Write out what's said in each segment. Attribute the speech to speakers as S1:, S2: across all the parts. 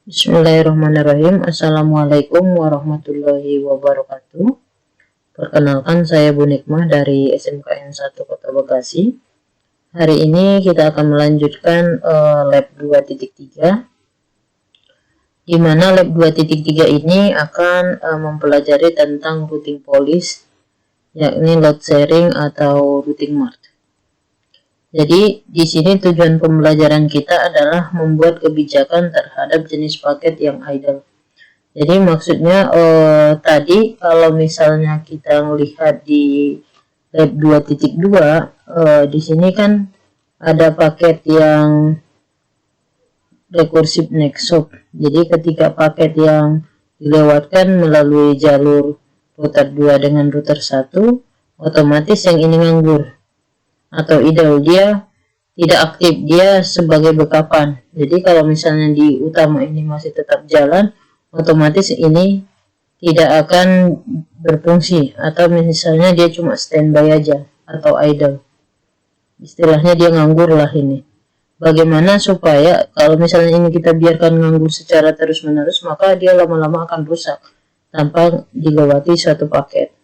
S1: Bismillahirrahmanirrahim. Assalamualaikum warahmatullahi wabarakatuh. Perkenalkan, saya Bu Nikmah dari SMKN 1 Kota Bekasi. Hari ini kita akan melanjutkan lab 2.3, di mana lab 2.3 ini akan mempelajari tentang routing policy, yakni load sharing atau routing mart. Jadi di sini tujuan pembelajaran kita adalah membuat kebijakan terhadap jenis paket yang idle. Jadi maksudnya tadi kalau misalnya kita melihat di lab 2.2, di sini kan ada paket yang recursive next hop. Jadi ketika paket yang dilewatkan melalui jalur router 2 dengan router 1, otomatis yang ini nganggur atau idle, dia tidak aktif, dia sebagai backupan. Jadi kalau misalnya di utama ini masih tetap jalan, otomatis ini tidak akan berfungsi, atau misalnya dia cuma standby aja atau idle, istilahnya dia nganggur lah ini. Bagaimana supaya kalau misalnya ini kita biarkan nganggur secara terus menerus, maka dia lama-lama akan rusak tanpa dilewati satu paket.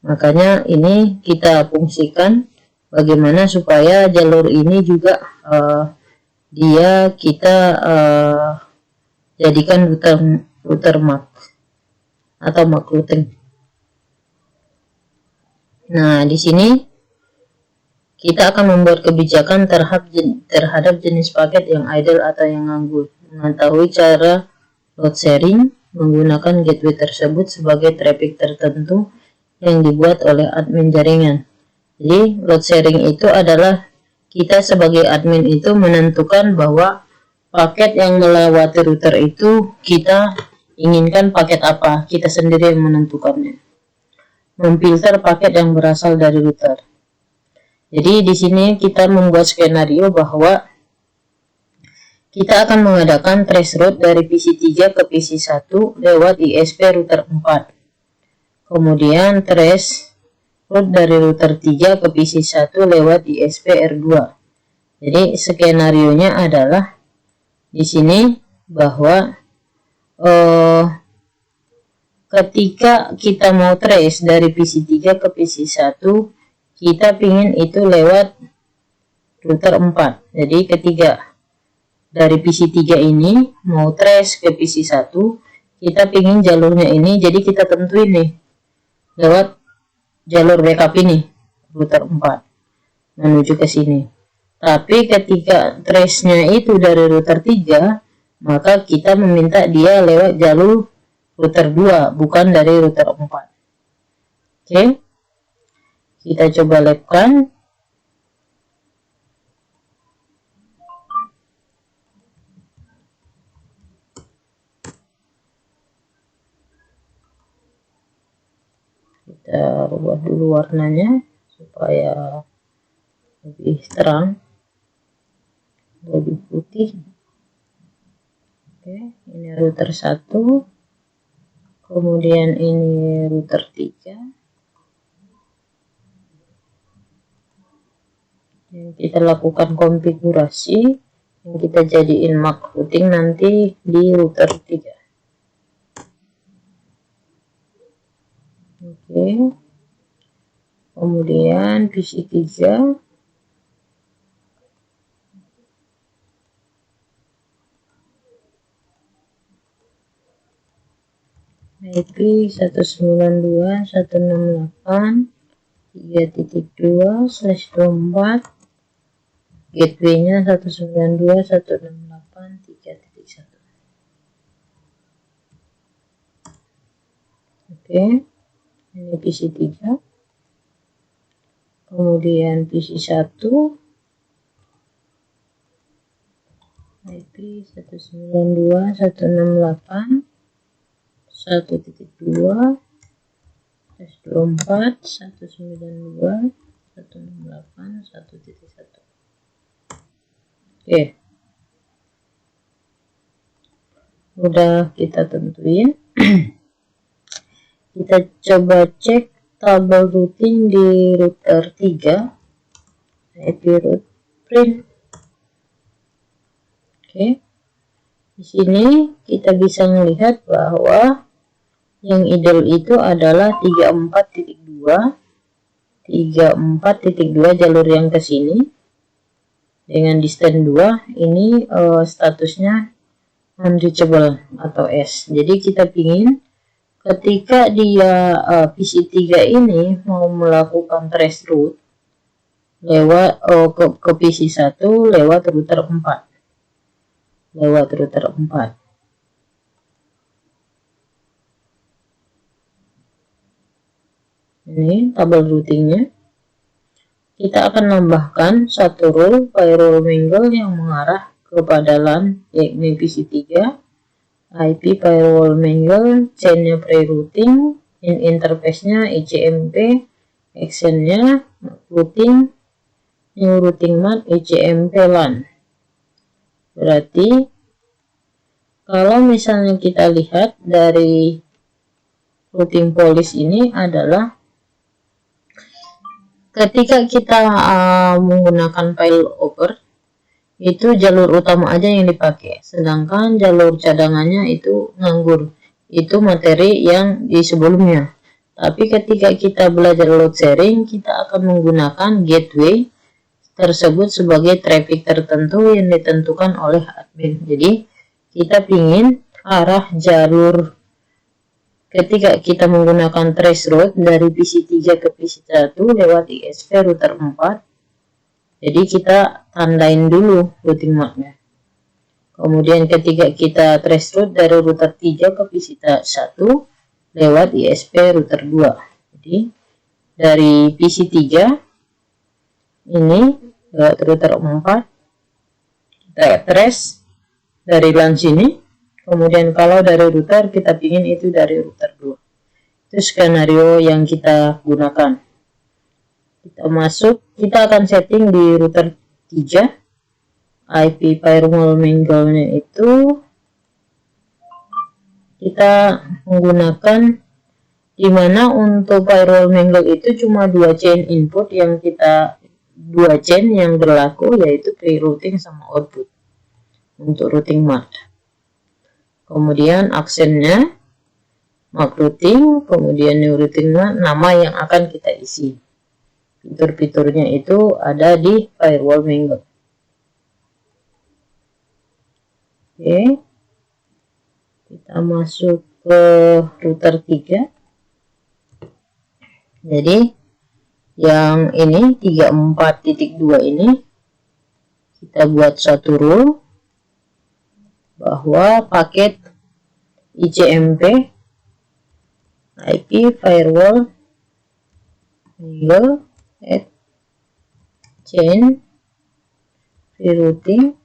S1: Makanya ini kita fungsikan bagaimana supaya jalur ini juga kita jadikan router MAC atau MAC routing. Nah, di sini kita akan membuat kebijakan terhadap jenis paket yang idle atau yang nganggur. Mengetahui cara load sharing menggunakan gateway tersebut sebagai traffic tertentu yang dibuat oleh admin jaringan. Jadi load sharing itu adalah kita sebagai admin itu menentukan bahwa paket yang melewati router itu kita inginkan paket apa, kita sendiri yang menentukannya. Memfilter paket yang berasal dari router. Jadi di sini kita membuat skenario bahwa kita akan mengadakan trace route dari PC3 ke PC1 lewat ISP router 4. Kemudian trace route dari router 3 ke PC1 lewat ISP R2. Jadi skenarionya adalah di sini bahwa ketika kita mau trace dari PC3 ke PC1, kita pingin itu lewat router 4. Jadi ketika dari PC3 ini mau trace ke PC1, kita pingin jalurnya ini, jadi kita tentuin nih lewat jalur backup ini router 4 menuju ke sini. Tapi ketika trace-nya itu dari router 3, maka kita meminta dia lewat jalur router 2, bukan dari router 4. Oke, kita coba labkan. Kita rubah dulu warnanya supaya lebih terang, lebih putih. Oke, ini router 1, kemudian ini router 3. Dan kita lakukan konfigurasi yang kita jadiin MAC routing nanti di router 3. Oke, kemudian PC3 IP 192.168.3.2/24, gateway-nya 192.168.3.1. Oke, ini PC3, kemudian PC1 IP 192.168.1.24/192.168.1.1. Oke, udah kita tentuin. Kita coba cek tabel routing di router 3, IP route print. Oke, Di sini kita bisa melihat bahwa yang ideal itu adalah 34.2 jalur yang ke sini dengan distance 2 ini statusnya unreachable atau S. Jadi kita pingin ketika dia PC3 ini mau melakukan trace route lewat ke PC1 lewat router 4. Ini tabel routingnya. Kita akan nambahkan satu rule firewall mingle yang mengarah kepada LAN, yakni PC3, IP firewall mingle, chainnya pre-routing, interface-nya ICMP, action-nya routing, new routing mat ICMP LAN. Berarti kalau misalnya kita lihat dari routing policy ini adalah ketika kita menggunakan failover itu jalur utama aja yang dipakai, sedangkan jalur cadangannya itu nganggur. Itu materi yang di sebelumnya. Tapi ketika kita belajar load sharing, kita akan menggunakan gateway tersebut sebagai traffic tertentu yang ditentukan oleh admin. Jadi kita ingin arah jalur ketika kita menggunakan trace route dari PC3 ke PC1 lewat ISP router 4. Jadi kita tandain dulu routing mapnya. Kemudian ketika kita trace route dari router 3 ke PC1 lewat ISP router 2. Jadi dari PC3 ini lewat router 4 kita trace dari LAN sini. Kemudian kalau dari router kita ingin itu dari router 2. Itu skenario yang kita gunakan. Kita masuk, kita akan setting di router 3. IP firewall mingle-nya itu kita menggunakan, dimana untuk firewall mingle itu cuma 2 chain input yang kita 2 chain yang berlaku, yaitu pre-routing sama output untuk routing mat. Kemudian aksennya MAC routing, kemudian new routing mat, nama yang akan kita isi. Fitur-fiturnya itu ada di firewall mingle. Oke, kita masuk ke router 3. Jadi yang ini 34.2 ini kita buat satu rule bahwa paket ICMP IP firewall mingle at chain rerouting.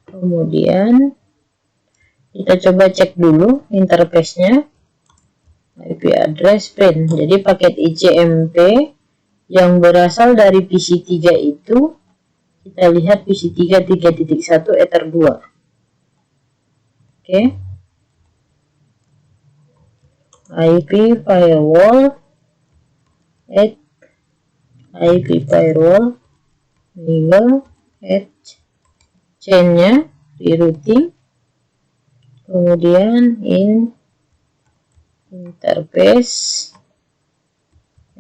S1: Kemudian kita coba cek dulu interface-nya IP address print. Jadi paket ICMP yang berasal dari PC3 itu kita lihat PC3 3.1 Ether 2. Oke. IP firewall at IP firewall mingle at chainnya rerouting, kemudian interface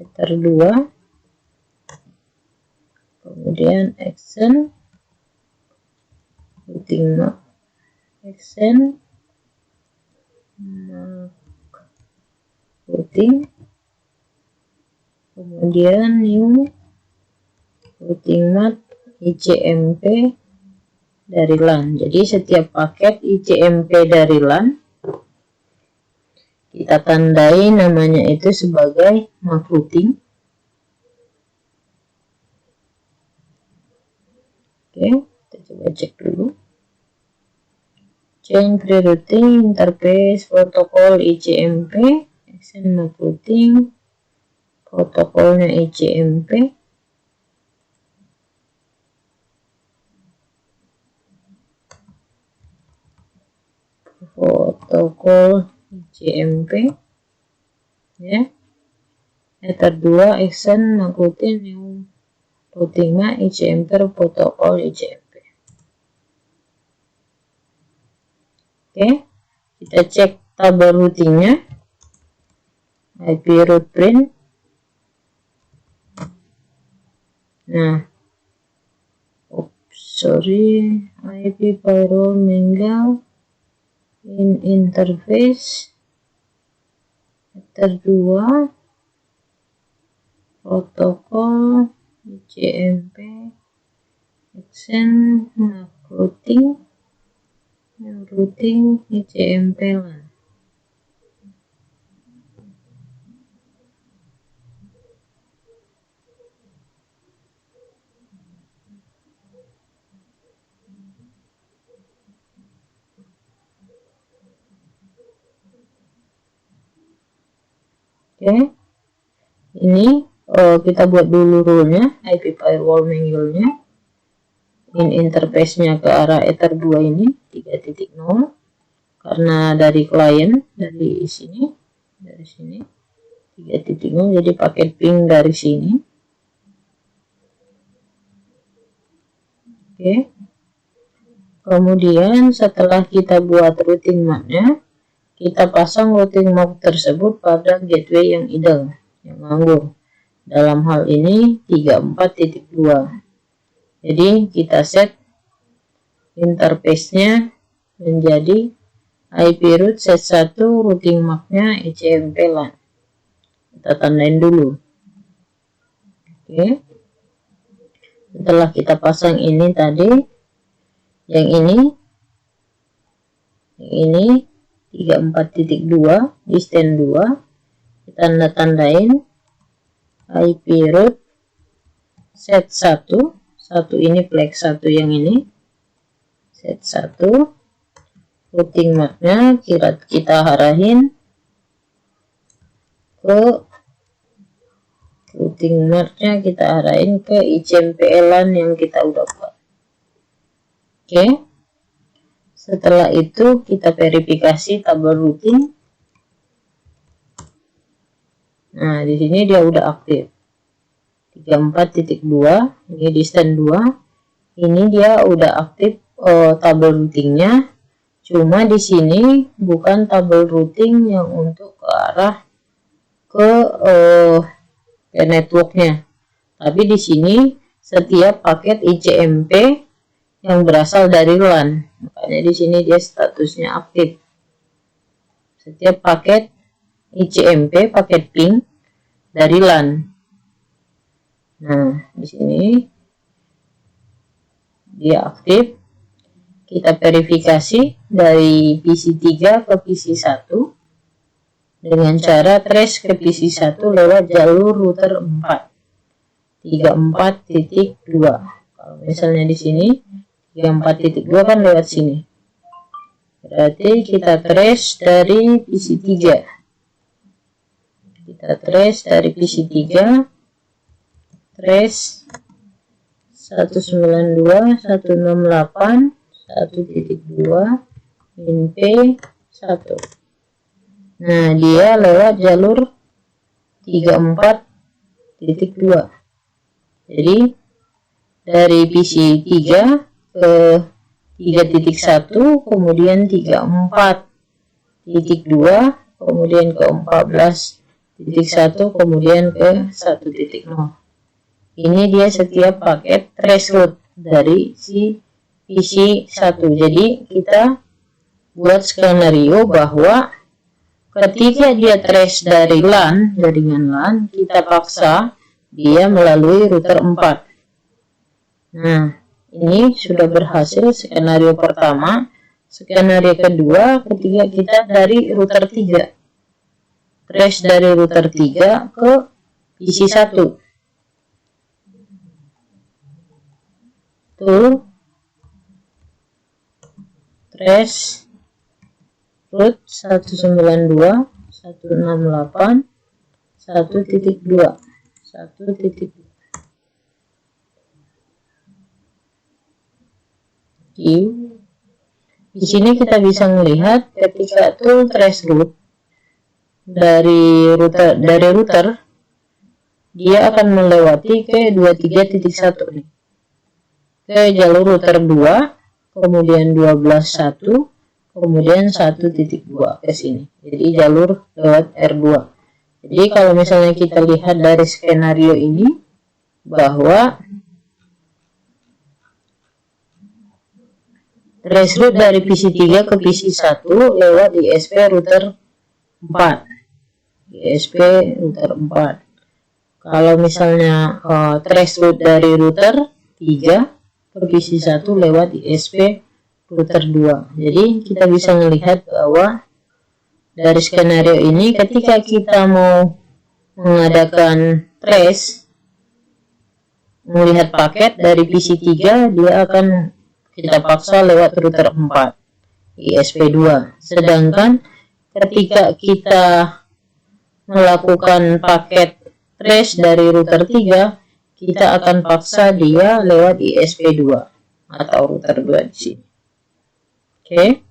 S1: Ether 2, kemudian action routing map action map routing, kemudian new routing map ICMP dari LAN. Jadi setiap paket ICMP dari LAN kita tandai namanya itu sebagai MAC routing. Oke, kita coba cek dulu. Chain pre-routing, interface, protokol ICMP, action MAC routing, protokolnya ICMP. Protokol ICMP ya, Ether 2 action MAC routing new routingnya ICMP protokol ICMP. Oke, kita cek tabel routingnya, IP route print. Nah, sorry, IP firewall meninggal in interface Ether 2 protokol ICMP action routing ICMP LAN. Oke, ini kita buat dulu rule-nya, IP firewall mangle-nya. In interface-nya ke arah Ether 2 ini 3.0, karena dari klien dari sini 3.0, jadi paket ping dari sini. Oke, kemudian setelah kita buat routing map-nya, kita pasang routing map tersebut pada gateway yang idle, yang nganggur. Dalam hal ini 34.2. Jadi kita set interface-nya menjadi IP route set 1, routing map-nya ICMP LAN. Kita tandain dulu. Oke. Setelah kita pasang ini tadi, yang ini 34.2 di stand 2, kita tandain IP route set 1 ini flag 1, yang ini set 1, routing map-nya kita arahin ke ICMP LAN yang kita udah buat. Oke. Setelah itu kita verifikasi tabel routing. Nah, di sini dia udah aktif. 34.2, ini di stand 2. Ini dia udah aktif tabel routingnya. Cuma di sini bukan tabel routing yang untuk ke arah ke networknya. Tapi di sini setiap paket ICMP yang berasal dari LAN, makanya di sini dia statusnya aktif. Setiap paket ICMP, paket ping dari LAN. Nah, di sini dia aktif. Kita verifikasi dari PC3 ke PC1 dengan cara trace ke PC1 lewat jalur router 34.2. Kalau misalnya di sini 34.2 kan lewat sini, berarti kita trace dari PC3. Trace 192.168.1.2 min P1. Nah, dia lewat jalur 34.2. Jadi dari PC3 ke 3.1, kemudian 34.2, kemudian ke 14.1, kemudian ke 1.0. Ini dia setiap paket trace route dari si PC1. Jadi kita buat skenario bahwa ketika dia trace dari LAN, jaringan LAN, kita paksa dia melalui router 4. Nah, ini sudah berhasil skenario pertama. Skenario kedua, ketika kita dari router 3, trace dari router 3 ke PC1. Tuh, trace route 192.168.1.2. Di sini kita bisa melihat ketika tool trace route dari router dia akan melewati ke 23.1 nih, ke jalur router 2, kemudian 12.1, kemudian 1.2 ke sini. Jadi jalur lewat R2. Jadi kalau misalnya kita lihat dari skenario ini bahwa trace route dari PC3 ke PC1 lewat ISP router 4. ISP router 4. Kalau misalnya trace route dari router 3 ke PC1 lewat ISP router 2. Jadi kita bisa melihat bahwa dari skenario ini ketika kita mau mengadakan trace, melihat paket dari PC3, dia akan kita paksa lewat router 4 ISP2. Sedangkan ketika kita melakukan paket trace dari router 3, kita akan paksa dia lewat ISP2 atau router 2 di sini. Oke.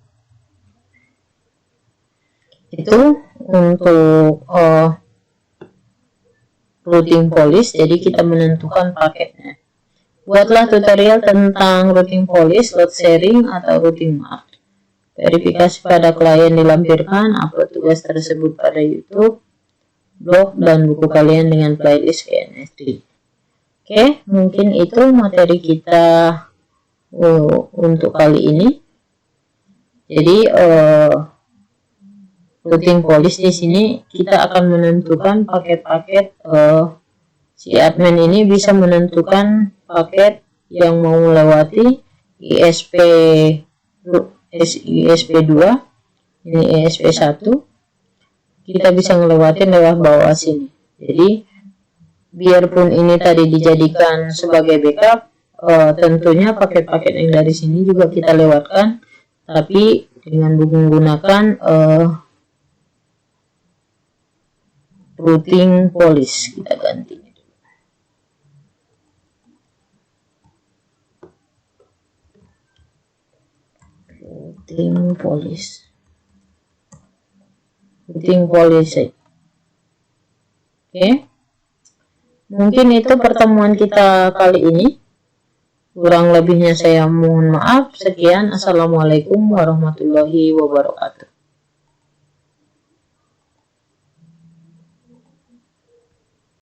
S1: Itu untuk routing policy. Jadi kita menentukan paketnya. Buatlah tutorial tentang routing policy, load sharing, atau routing map. Verifikasi pada klien dilampirkan, upload tugas tersebut pada YouTube, blog, dan buku kalian dengan playlist KNS3. Oke, mungkin itu materi kita untuk kali ini. Jadi routing policy di sini kita akan menentukan paket-paket. Si admin ini bisa menentukan paket yang mau melewati ISP2, ini ISP1. Kita bisa melewati lewat bawah sini. Jadi biarpun ini tadi dijadikan sebagai backup, tentunya paket-paket yang dari sini juga kita lewatkan, tapi dengan menggunakan routing policy. Kita ganti. Routing policy. Oke. Mungkin itu pertemuan kita kali ini. Kurang lebihnya saya mohon maaf. Sekian. Assalamualaikum warahmatullahi wabarakatuh.